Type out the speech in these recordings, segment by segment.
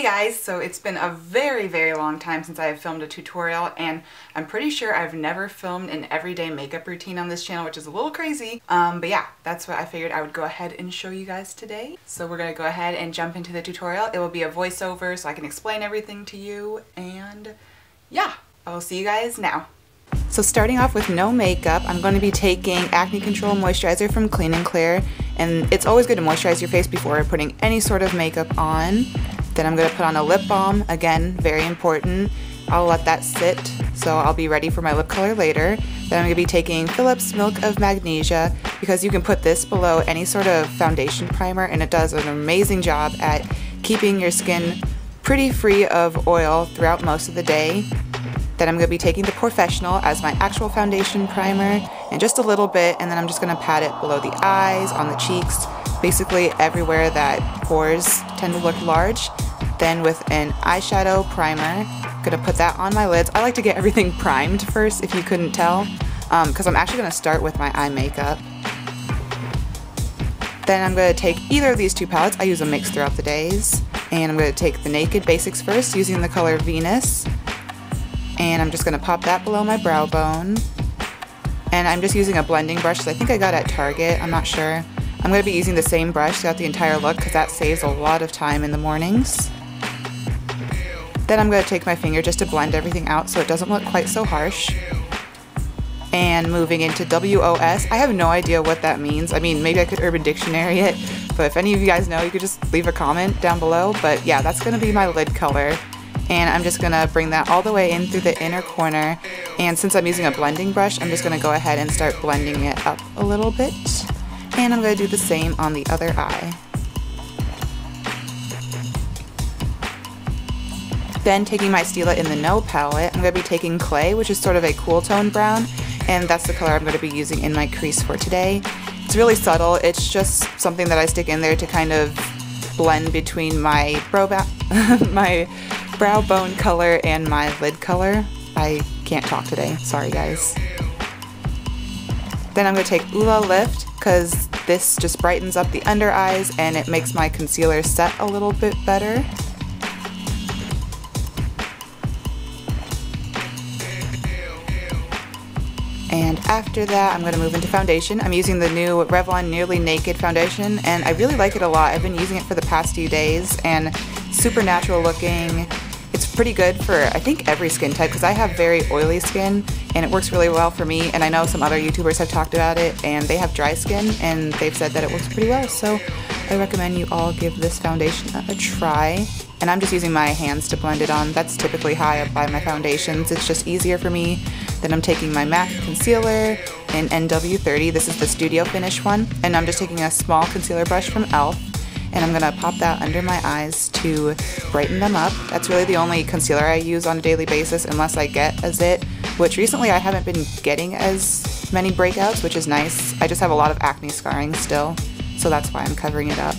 guys, so it's been a very long time since I have filmed a tutorial, and I'm pretty sure I've never filmed an everyday makeup routine on this channel, which is a little crazy. But yeah, that's what I figured I would go ahead and show you guys today. So we're gonna go ahead and jump into the tutorial. It will be a voiceover so I can explain everything to you, and yeah, I'll see you guys now. So starting off with no makeup, I'm going to be taking Acne Control Moisturizer from Clean and Clear, and it's always good to moisturize your face before putting any sort of makeup on. Then I'm going to put on a lip balm, again, very important. I'll let that sit, so I'll be ready for my lip color later. Then I'm going to be taking Philip's Milk of Magnesia, because you can put this below any sort of foundation primer, and it does an amazing job at keeping your skin pretty free of oil throughout most of the day. Then I'm going to be taking the Professional as my actual foundation primer, and just a little bit, and then I'm just going to pat it below the eyes, on the cheeks, basically everywhere that pores tend to look large. Then with an eyeshadow primer, I'm going to put that on my lids. I like to get everything primed first, if you couldn't tell, because I'm actually going to start with my eye makeup. Then I'm going to take either of these two palettes. I use a mix throughout the days. And I'm going to take the Naked Basics first, using the color Venus. And I'm just going to pop that below my brow bone. And I'm just using a blending brush that I think I got at Target, I'm not sure. I'm going to be using the same brush throughout the entire look because that saves a lot of time in the mornings. Then I'm going to take my finger just to blend everything out so it doesn't look quite so harsh. And moving into WOS, I have no idea what that means. I mean, maybe I could Urban Dictionary it, but if any of you guys know, you could just leave a comment down below. But yeah, that's going to be my lid color. And I'm just going to bring that all the way in through the inner corner. And since I'm using a blending brush, I'm just going to go ahead and start blending it up a little bit. And I'm going to do the same on the other eye. Then taking my Stila in the No palette, I'm going to be taking Clay, which is sort of a cool tone brown. And that's the color I'm going to be using in my crease for today. It's really subtle. It's just something that I stick in there to kind of blend between my brow bone color and my lid color. I can't talk today, sorry guys. Then I'm going to take Ula Lift, because this just brightens up the under eyes and it makes my concealer set a little bit better. And after that, I'm going to move into foundation. I'm using the new Revlon Nearly Naked foundation, and I really like it a lot. I've been using it for the past few days, and super natural looking. It's pretty good for, I think, every skin type, because I have very oily skin, and it works really well for me, and I know some other YouTubers have talked about it, and they have dry skin, and they've said that it works pretty well, so I recommend you all give this foundation a try. And I'm just using my hands to blend it on. That's typically how I apply my foundations. It's just easier for me. Then I'm taking my MAC concealer in NW30. This is the Studio Finish one. And I'm just taking a small concealer brush from e.l.f. and I'm going to pop that under my eyes to brighten them up. That's really the only concealer I use on a daily basis unless I get a zit, which recently I haven't been getting as many breakouts, which is nice. I just have a lot of acne scarring still, so that's why I'm covering it up.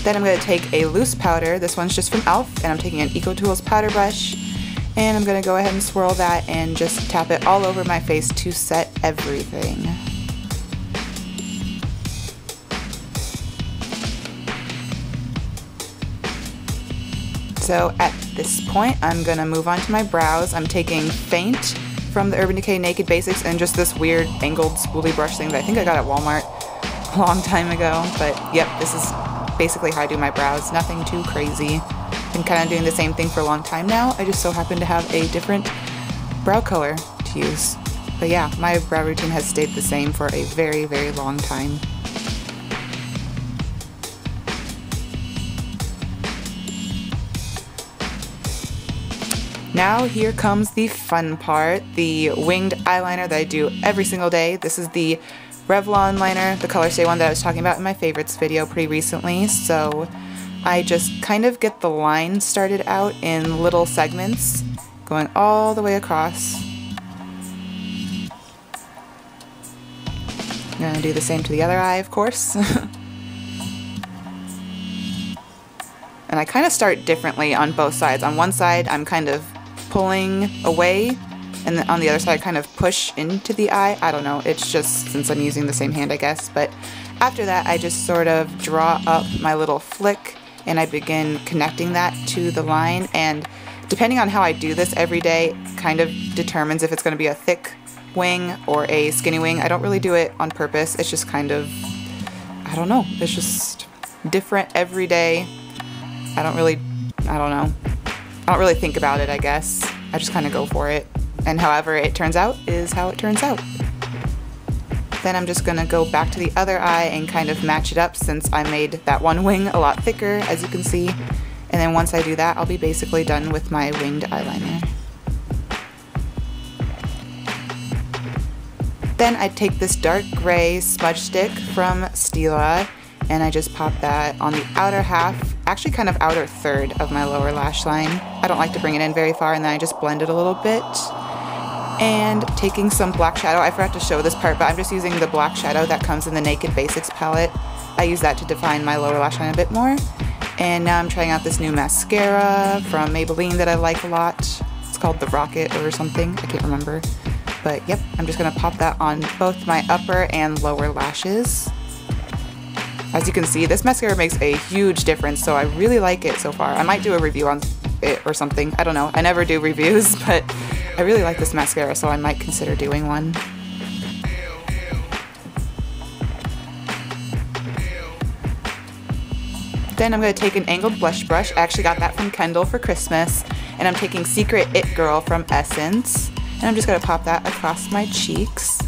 Then I'm going to take a loose powder. This one's just from e.l.f. and I'm taking an EcoTools powder brush. And I'm going to go ahead and swirl that and just tap it all over my face to set everything. So at this point, I'm going to move on to my brows. I'm taking Faint from the Urban Decay Naked Basics and just this weird angled spoolie brush thing that I think I got at Walmart a long time ago. But yep, this is basically how I do my brows. Nothing too crazy. Been kind of doing the same thing for a long time now. I just so happen to have a different brow color to use. But yeah, my brow routine has stayed the same for a very long time. Now here comes the fun part, the winged eyeliner that I do every single day. This is the Revlon liner, the Color Stay one that I was talking about in my favorites video pretty recently. So I just kind of get the line started out in little segments, going all the way across. I'm going to do the same to the other eye, of course. And I kind of start differently on both sides. On one side, I'm kind of pulling away, and then on the other side, I kind of push into the eye. I don't know, it's just since I'm using the same hand, I guess. But after that, I just sort of draw up my little flick and I begin connecting that to the line, and depending on how I do this every day kind of determines if it's going to be a thick wing or a skinny wing. I don't really do it on purpose. It's just kind of, I don't know, it's just different every day. I don't really think about it, I guess. I just kind of go for it. And however it turns out is how it turns out. Then I'm just gonna go back to the other eye and kind of match it up, since I made that one wing a lot thicker, as you can see. And then once I do that, I'll be basically done with my winged eyeliner. Then I take this dark gray smudge stick from Stila, and I just pop that on the outer half, actually kind of outer third of my lower lash line. I don't like to bring it in very far, and then I just blend it a little bit. And taking some black shadow, I forgot to show this part, but I'm just using the black shadow that comes in the Naked Basics palette. I use that to define my lower lash line a bit more. And now I'm trying out this new mascara from Maybelline that I like a lot. It's called the Rocket or something, I can't remember. But yep, I'm just gonna pop that on both my upper and lower lashes. As you can see, this mascara makes a huge difference, so I really like it so far. I might do a review on it or something, I don't know. I never do reviews, but I really like this mascara, so I might consider doing one. Then I'm going to take an angled blush brush. I actually got that from Kendall for Christmas. And I'm taking Secret It Girl from Essence. And I'm just going to pop that across my cheeks.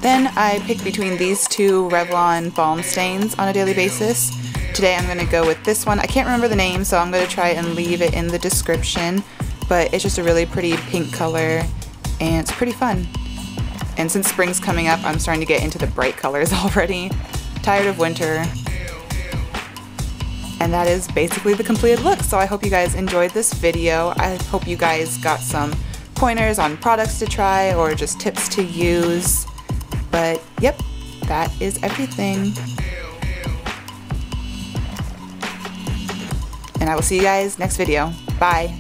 Then I pick between these two Revlon balm stains on a daily basis. Today I'm going to go with this one. I can't remember the name, so I'm going to try and leave it in the description. But it's just a really pretty pink color, and it's pretty fun. And since spring's coming up, I'm starting to get into the bright colors already. Tired of winter. And that is basically the completed look. So I hope you guys enjoyed this video. I hope you guys got some pointers on products to try or just tips to use. But yep, that is everything. And I will see you guys next video. Bye.